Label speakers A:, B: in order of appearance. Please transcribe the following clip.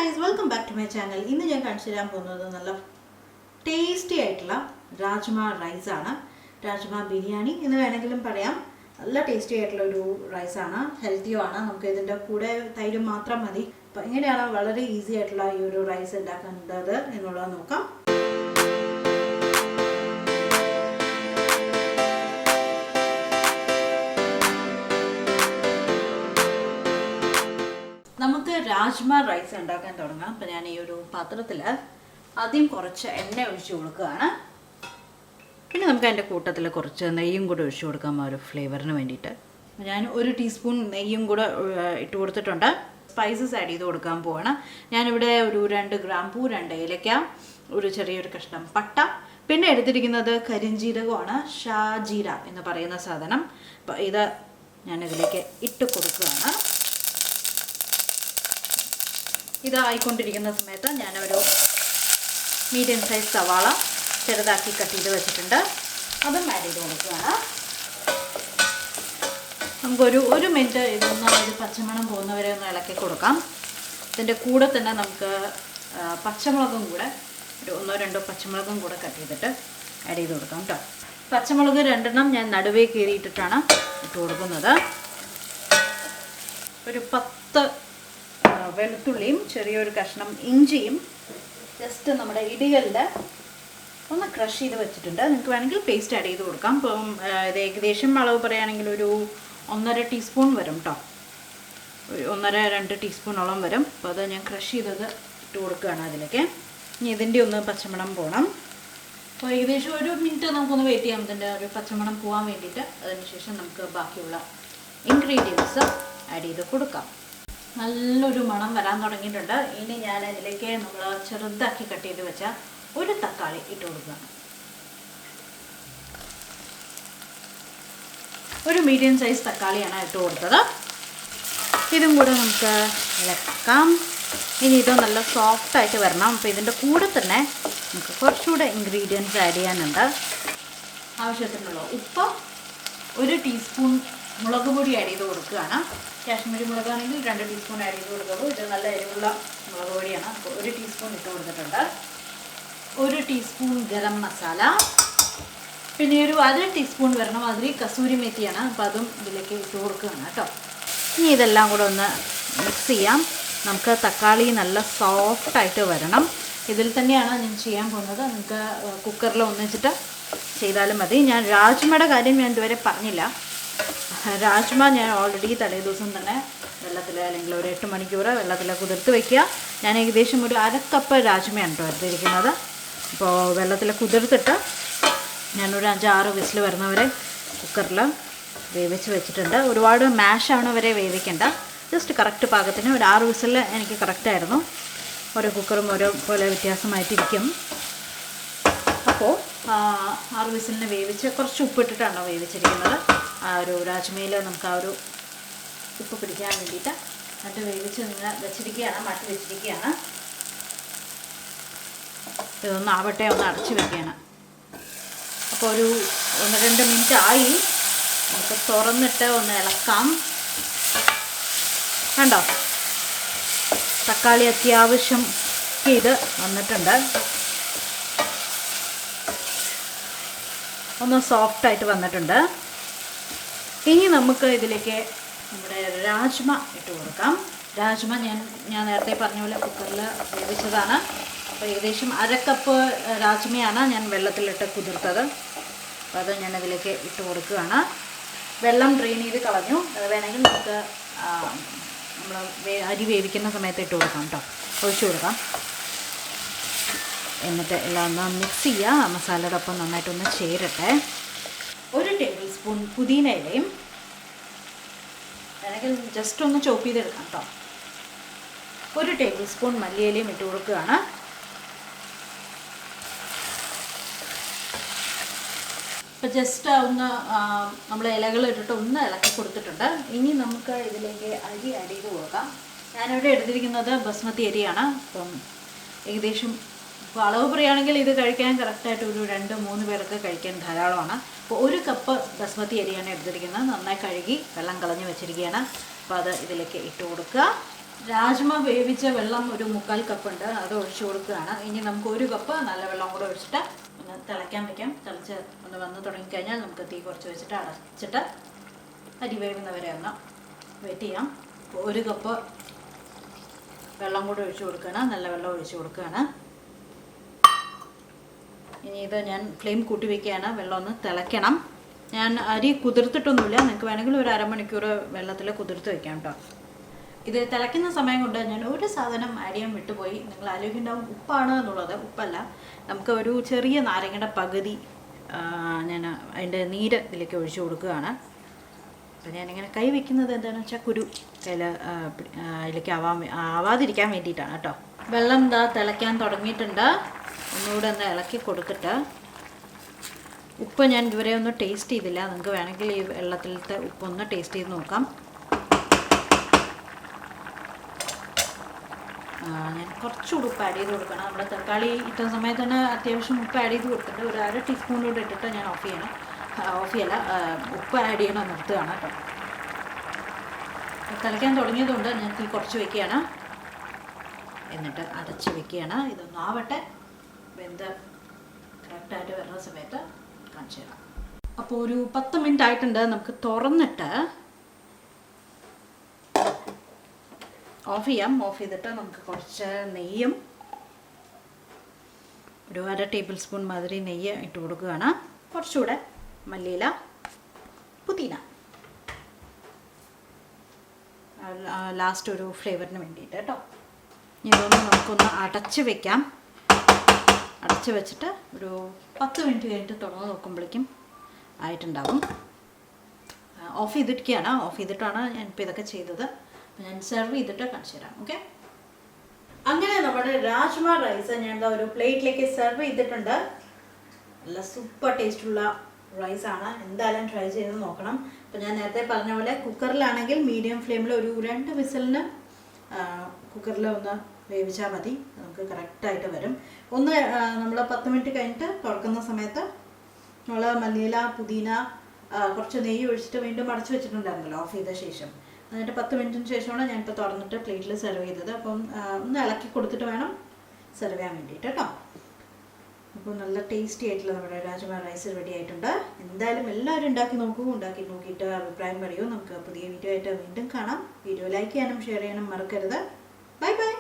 A: guys, welcome back to my channel. ഇന്ന് ഞാൻ കാണിച്ചു തരാൻ പോകുന്നത് നല്ല ടേസ്റ്റി ആയിട്ടുള്ള രാജ്മ റൈസ് ആണ്. രാജ്മ ബിരിയാണി എന്ന് വേണമെങ്കിലും പറയാം. നല്ല ടേസ്റ്റി ആയിട്ടുള്ള ഒരു റൈസ് ആണ്, ഹെൽത്തിയും ആണ്. നമുക്ക് ഇതിൻ്റെ കൂടെ തൈര് മാത്രം മതി. അപ്പോൾ എങ്ങനെയാണ് വളരെ ഈസി ആയിട്ടുള്ള ഈ ഒരു റൈസ് ഉണ്ടാക്കുന്നത് എന്നുള്ളത് നോക്കാം. നമുക്ക് രാജ്മ റൈസ് ഉണ്ടാക്കാൻ തുടങ്ങാം. അപ്പോൾ ഞാൻ ഈ ഒരു പാത്രത്തിൽ ആദ്യം കുറച്ച് എണ്ണ ഒഴിച്ച് കൊടുക്കുകയാണ്. പിന്നെ നമുക്ക് അതിൻ്റെ കൂട്ടത്തിൽ കുറച്ച് നെയ്യും കൂടെ ഒഴിച്ച് കൊടുക്കാം ഒരു ഫ്ലേവറിന് വേണ്ടിയിട്ട്. ഞാൻ 1 ടീസ്പൂൺ നെയ്യും കൂടെ ഇട്ട് കൊടുത്തിട്ടുണ്ട്. സ്പൈസസ് ആഡ് ചെയ്ത് കൊടുക്കാൻ പോവാണ്. ഞാനിവിടെ ഒരു 2 ഗ്രാമ്പൂ, 2 ഏലക്ക, ഒരു ചെറിയൊരു കഷ്ണം പട്ട, പിന്നെ എടുത്തിരിക്കുന്നത് കരിഞ്ജീരകമാണ്, ഷാജീര എന്ന് പറയുന്ന സാധനം. അപ്പോൾ ഇത് ഞാനിതിലേക്ക് ഇട്ട് കൊടുക്കുകയാണ്. ഇതായിക്കൊണ്ടിരിക്കുന്ന സമയത്ത് ഞാനൊരു മീഡിയം സൈസ് സവാള ചെറുതാക്കി കട്ട് ചെയ്ത് വെച്ചിട്ടുണ്ട്, അതും ആഡ് ചെയ്ത് കൊടുക്കുകയാണ്. നമുക്കൊരു 1 മിനിറ്റ് ഇതൊന്ന് പച്ചമണം പോകുന്നവരെ ഒന്ന് ഇളക്കി കൊടുക്കാം. ഇതിൻ്റെ കൂടെ തന്നെ നമുക്ക് പച്ചമുളകും കൂടെ ഒരു 1-2 പച്ചമുളകും കൂടെ കട്ട് ചെയ്തിട്ട് ആഡ് ചെയ്ത് കൊടുക്കാം കേട്ടോ. പച്ചമുളക് 2 ഞാൻ നടുവേ കീറിയിട്ടിട്ടാണ് ഇട്ട് കൊടുക്കുന്നത്. ഒരു 10 വെളുത്തുള്ളിയും ചെറിയൊരു കഷ്ണം ഇഞ്ചിയും ജസ്റ്റ് നമ്മുടെ ഇടികളിൽ ഒന്ന് ക്രഷ് ചെയ്ത് വെച്ചിട്ടുണ്ട്. നിങ്ങൾക്ക് വേണമെങ്കിൽ പേസ്റ്റ് ആഡ് ചെയ്ത് കൊടുക്കാം. ഇപ്പം ഇത് ഏകദേശം അളവ് പറയുകയാണെങ്കിൽ ഒരു 1.5 ടീസ്പൂൺ വരും കേട്ടോ, ഒരു 1.5-2 ടീസ്പൂണോളം വരും. അപ്പോൾ അത് ഞാൻ ക്രഷ് ചെയ്തത് ഇട്ട് കൊടുക്കുകയാണ് അതിലേക്ക്. ഇനി ഇതിൻ്റെ ഒന്ന് പച്ചമണം പോകണം. അപ്പോൾ ഏകദേശം 1 മിനിറ്റ് നമുക്കൊന്ന് വെയിറ്റ് ചെയ്യാം ഇതിൻ്റെ ഒരു പച്ചമണം പോകാൻ വേണ്ടിയിട്ട്. അതിനുശേഷം നമുക്ക് ബാക്കിയുള്ള ഇൻഗ്രീഡിയൻസ് ആഡ് ചെയ്ത് കൊടുക്കാം. നല്ലൊരു മണം വരാൻ തുടങ്ങിയിട്ടുണ്ട്. ഇനി ഞാൻ അതിലേക്ക് നമ്മൾ ചെറുതാക്കി കട്ട് ചെയ്ത് വെച്ച ഒരു തക്കാളി ഇട്ട് കൊടുക്കുക. ഒരു മീഡിയം സൈസ് തക്കാളിയാണ് ഇട്ട് കൊടുത്തത്. ഇതും കൂടെ നമുക്ക് ഇളക്കാം. ഇനി ഇത് നല്ല സോഫ്റ്റായിട്ട് വരണം. അപ്പോൾ ഇതിൻ്റെ കൂടെ തന്നെ നമുക്ക് കുറച്ചുകൂടെ ഇൻഗ്രീഡിയൻസ് ആഡ് ചെയ്യാനുണ്ട്. ആവശ്യത്തിനുള്ള ഉപ്പ്, 1 ടീസ്പൂൺ മുളക് പൊടി ആഡ് ചെയ്ത് കൊടുക്കുകയാണ്. കാശ്മീരി മുളകാണെങ്കിൽ 2 ടീസ്പൂൺ ആഡ് ചെയ്ത് കൊടുക്കുള്ളൂ. ഇത് നല്ല എരിവുള്ള മുളക് പൊടിയാണ്. അപ്പോൾ 1 ടീസ്പൂൺ ഇട്ട് കൊടുത്തിട്ടുണ്ട്. 1 ടീസ്പൂൺ ഗരം മസാല, പിന്നെ ഒരു 1/2 ടീസ്പൂൺ വരണം അതിൽ കസൂരി മെത്തിയാണ്. അപ്പോൾ അതും ഇതിലേക്ക് ഇട്ട് കൊടുക്കുകയാണ് കേട്ടോ. ഇനി ഇതെല്ലാം കൂടെ ഒന്ന് മിക്സ് ചെയ്യാം. നമുക്ക് തക്കാളി നല്ല സോഫ്റ്റായിട്ട് വരണം. ഇതിൽ തന്നെയാണ് ഞാൻ ചെയ്യാൻ പോകുന്നത്. നമുക്ക് കുക്കറിൽ ഒന്നിച്ചിട്ട് ചെയ്താലും മതി. ഞാൻ രാജ്മയുടെ കാര്യം ഞാൻ ഇതുവരെ പറഞ്ഞില്ല. രാജ്മ ഞാൻ ഓൾറെഡി തലേ ദിവസം തന്നെ വെള്ളത്തിൽ അല്ലെങ്കിൽ ഒരു 8 മണിക്കൂർ വെള്ളത്തിൽ കുതിർത്ത് വയ്ക്കുക. ഞാൻ ഏകദേശം ഒരു 1/2 കപ്പ് രാജ്മയാണ് കേട്ടോ എടുത്തിരിക്കുന്നത്. അപ്പോൾ വെള്ളത്തിൽ കുതിർത്തിട്ട് ഞാനൊരു 5-6 വിസിൽ വരുന്നവരെ കുക്കറിൽ വേവിച്ച് വെച്ചിട്ടുണ്ട്. ഒരുപാട് മാഷാണ് വരെ വേവിക്കേണ്ട, ജസ്റ്റ് കറക്റ്റ് പാകത്തിന് ഒരു 6 വിസിൽ എനിക്ക് കറക്റ്റായിരുന്നു. ഓരോ കുക്കറും ഓരോ പോലെ വ്യത്യാസമായിട്ടിരിക്കും. അപ്പോൾ 6 വിസിലിന് വേവിച്ച് കുറച്ച് ഉപ്പിട്ടിട്ടാണോ വേവിച്ചിരിക്കുന്നത്. ആ ഒരു രാജ്മയിൽ നമുക്ക് ആ ഒരു ഉപ്പ് പിടിക്കാൻ വേണ്ടിയിട്ട് എന്നിട്ട് വേവിച്ച് നിങ്ങൾ വെച്ചിരിക്കുകയാണ്, മാറ്റി വെച്ചിരിക്കുകയാണ്. ഇതൊന്ന് ആവട്ടെ, ഒന്ന് അടച്ച് വെക്കുകയാണ്. അപ്പോൾ ഒരു 1-2 മിനിറ്റ് ആയി. നമുക്ക് തുറന്നിട്ട് ഒന്ന് ഇളക്കാം. കണ്ടോ, തക്കാളി അത്യാവശ്യം ഇത് വന്നിട്ടുണ്ട്, ഒന്ന് സോഫ്റ്റായിട്ട് വന്നിട്ടുണ്ട്. ഇനി നമുക്ക് ഇതിലേക്ക് നമ്മുടെ രാജ്മ ഇട്ട് കൊടുക്കാം. രാജ്മ ഞാൻ നേരത്തെ പറഞ്ഞ പോലെ കുക്കറിൽ വേവിച്ചതാണ്. അപ്പോൾ ഏകദേശം 1/2 കപ്പ് രാജ്മയാണ് ഞാൻ വെള്ളത്തിലിട്ട് കുതിർത്തത്. അപ്പോൾ അത് ഞാനതിലേക്ക് ഇട്ട് കൊടുക്കുകയാണ്. വെള്ളം ഡ്രെയിൻ ചെയ്ത് കളഞ്ഞു. അത് വേണമെങ്കിൽ നമുക്ക് നമ്മൾ അരി വേവിക്കുന്ന സമയത്ത് ഇട്ട് കൊടുക്കാം കേട്ടോ, ഒഴിച്ചു കൊടുക്കാം. എന്നിട്ട് എല്ലാം ഒന്ന് മിക്സ് ചെയ്യുക. മസാലയുടെ ഒപ്പം നന്നായിട്ടൊന്ന് ചേരട്ടെ. 1 ടേബിൾ സ്പൂൺ പുതിന ഇലയും അല്ലെങ്കിൽ ജസ്റ്റ് ഒന്ന് ചോപ്പ് ചെയ്തെടുക്കാം കേട്ടോ. 1 ടേബിൾ സ്പൂൺ മല്ലിയിലയും ഇട്ട് കൊടുക്കുകയാണ്. അപ്പോൾ ജസ്റ്റ് ഒന്ന് നമ്മൾ ഇലകൾ ഇട്ടിട്ട് ഒന്ന് ഇളക്കി കൊടുത്തിട്ടുണ്ട്. ഇനി നമുക്ക് ഇതിലേക്ക് അരി ആഡ് ചെയ്ത് കൊടുക്കാം. ഞാനിവിടെ എടുത്തിരിക്കുന്നത് ബസ്മതി അരിയാണ്. അപ്പം ഏകദേശം അപ്പോൾ അളവ് പറയുകയാണെങ്കിൽ ഇത് കഴിക്കാൻ കറക്റ്റായിട്ട് ഒരു 2-3 പേർക്ക് കഴിക്കാൻ ധാരാളമാണ്. അപ്പോൾ 1 കപ്പ് ബസ്മതി അരിയാണ് എടുത്തിരിക്കുന്നത്. നന്നായി കഴുകി വെള്ളം കളഞ്ഞ് വെച്ചിരിക്കുകയാണ്. അപ്പോൾ അത് ഇതിലേക്ക് ഇട്ട് കൊടുക്കുക. രാജ്മ വേവിച്ച വെള്ളം ഒരു 3/4 കപ്പുണ്ട്, അത് ഒഴിച്ചു കൊടുക്കുകയാണ്. ഇനി നമുക്ക് 1 കപ്പ് നല്ല വെള്ളം കൂടെ ഒഴിച്ചിട്ട് ഒന്ന് തിളയ്ക്കാൻ വയ്ക്കാം. തിളച്ച് ഒന്ന് വന്ന് തുടങ്ങിക്കഴിഞ്ഞാൽ നമുക്ക് തീ കുറച്ച് വെച്ചിട്ട് അടച്ചിട്ട് അരി വേവുന്നവരെ ഒന്ന് വെയിറ്റ് ചെയ്യാം. 1 കപ്പ് വെള്ളം കൂടെ ഒഴിച്ചു കൊടുക്കുകയാണ്, നല്ല വെള്ളം ഒഴിച്ചു കൊടുക്കുകയാണ്. ഇനി ഇത് ഞാൻ ഫ്ലെയിം കൂട്ടി വയ്ക്കുകയാണ്. വെള്ളം ഒന്ന് തിളയ്ക്കണം. ഞാൻ അരി കുതിർത്തിട്ടൊന്നുമില്ല, നിങ്ങൾക്ക് വേണമെങ്കിൽ ഒരു അരമണിക്കൂർ വെള്ളത്തിൽ കുതിർത്ത് വയ്ക്കാം കേട്ടോ. ഇത് തിളയ്ക്കുന്ന സമയം കൊണ്ട് ഞാൻ ഒരു സാധനം ആഡ് ചെയ്യാൻ വിട്ടുപോയി. നിങ്ങൾ ആലോചിക്കുന്നുണ്ടാവും ഉപ്പാണ് എന്നുള്ളത്. ഉപ്പല്ല, നമുക്ക് ഒരു ചെറിയ നാരങ്ങയുടെ പകുതി ഞാൻ അതിൻ്റെ നീര് ഇതിലേക്ക് ഒഴിച്ചു കൊടുക്കുകയാണ്. അപ്പോൾ ഞാനിങ്ങനെ കൈ വയ്ക്കുന്നത് എന്താണെന്ന് വെച്ചാൽ കുരു അതിലേക്ക് ആവാതിരിക്കാൻ വേണ്ടിയിട്ടാണ് കേട്ടോ. വെള്ളം എന്താ തിളയ്ക്കാൻ തുടങ്ങിയിട്ടുണ്ട്. ഒന്നുകൂടെ ഒന്ന് ഇളക്കി കൊടുത്തിട്ട്, ഉപ്പ് ഞാൻ ഇതുവരെ ഒന്ന് ടേസ്റ്റ് ചെയ്തില്ല, നിങ്ങൾക്ക് വേണമെങ്കിൽ ഈ വെള്ളത്തിലത്തെ ഉപ്പൊന്ന് ടേസ്റ്റ് ചെയ്ത് നോക്കാം. ഞാൻ കുറച്ചുകൂടി ഉപ്പ് ആഡ് ചെയ്ത് കൊടുക്കണം. നമ്മുടെ തക്കാളി ഇട്ട സമയത്ത് തന്നെ അത്യാവശ്യം ഉപ്പ് ആഡ് ചെയ്ത് കൊടുത്തിട്ട് ഒരു 1/2 ടീസ്പൂണോട് ഇട്ടിട്ട് ഞാൻ ഓഫ് ചെയ്യല്ല, ഉപ്പ് ആഡ് ചെയ്യണം നിർത്തുകയാണ് കേട്ടോ. തിളയ്ക്കാൻ തുടങ്ങിയതുകൊണ്ട് ഞാൻ തീ കുറച്ച് വയ്ക്കുകയാണ്, എന്നിട്ട് അടച്ച് വയ്ക്കുകയാണ്. ഇതൊന്നും ആവട്ടെ, വെന്ത് കറക്റ്റായിട്ട് വരുന്ന സമയത്ത് കാണിച്ചു തരാം. അപ്പോൾ ഒരു 10 മിനിറ്റ് ആയിട്ടുണ്ട്. നമുക്ക് തുറന്നിട്ട് ഓഫ് ചെയ്യാം. ഓഫ് ചെയ്തിട്ട് നമുക്ക് കുറച്ച് നെയ്യും ഒരു 1/2 ടേബിൾ സ്പൂൺ മാതിരി നെയ്യ് ഇട്ട് കൊടുക്കുകയാണ്. കുറച്ചുകൂടെ മല്ലിയില, പുതിന ലാസ്റ്റ് ഒരു ഫ്ലേവറിന് വേണ്ടിയിട്ട് കേട്ടോ. ഇതൊന്ന് നമുക്കൊന്ന് അടച്ച് വയ്ക്കാം. അടച്ച് വെച്ചിട്ട് ഒരു 10 മിനിറ്റ് കഴിഞ്ഞിട്ട് തുറന്ന് നോക്കുമ്പോഴേക്കും ആയിട്ടുണ്ടാവും. ഓഫ് ചെയ്തിരിക്കുകയാണ്. ഓഫ് ചെയ്തിട്ടാണ് ഞാനിപ്പോൾ ഇതൊക്കെ ചെയ്തത്. ഞാൻ സെർവ് ചെയ്തിട്ട് കാണിച്ചു തരാം. ഓക്കെ, അങ്ങനെ നമ്മുടെ രാജ്മ റൈസ് ഞാൻ ഒരു പ്ലേറ്റിലേക്ക് സെർവ് ചെയ്തിട്ടുണ്ട്. നല്ല സൂപ്പർ ടേസ്റ്റുള്ള റൈസാണ്. എന്തായാലും ട്രൈ ചെയ്ത് നോക്കണം. അപ്പോൾ ഞാൻ നേരത്തെ പറഞ്ഞ പോലെ കുക്കറിലാണെങ്കിൽ മീഡിയം ഫ്ലെയിമിൽ ഒരു 2 വിസിലിന് കുക്കറിൽ ഒന്ന് വേവിച്ചാൽ മതി, നമുക്ക് കറക്റ്റായിട്ട് വരും. ഒന്ന് നമ്മൾ 10 മിനിറ്റ് കഴിഞ്ഞിട്ട് തുറക്കുന്ന സമയത്ത് നമ്മൾ മല്ലിയില, പുതിന, കുറച്ച് നെയ്യ് ഒഴിച്ചിട്ട് വീണ്ടും അടച്ചു വെച്ചിട്ടുണ്ടായിരുന്നല്ലോ ഓഫ് ചെയ്ത ശേഷം. എന്നിട്ട് 10 മിനിറ്റിന് ശേഷമാണ് ഞാനിപ്പോൾ തുറന്നിട്ട് പ്ലേറ്റിൽ സെർവ് ചെയ്തത്. അപ്പം ഒന്ന് ഇളക്കി കൊടുത്തിട്ട് വേണം സെർവ് ചെയ്യാൻ വേണ്ടിയിട്ട് കേട്ടോ. അപ്പോൾ നല്ല ടേസ്റ്റി ആയിട്ടുള്ള നമ്മുടെ രാജ്മ റൈസ് റെഡി ആയിട്ടുണ്ട്. എന്തായാലും എല്ലാവരും ഉണ്ടാക്കി നോക്കൂ. ഉണ്ടാക്കി നോക്കിയിട്ട് അഭിപ്രായം പറയൂ. നമുക്ക് പുതിയ വീഡിയോ ആയിട്ട് വീണ്ടും കാണാം. വീഡിയോ ലൈക്ക് ചെയ്യാനും ഷെയർ ചെയ്യാനും മറക്കരുത്. Bye bye.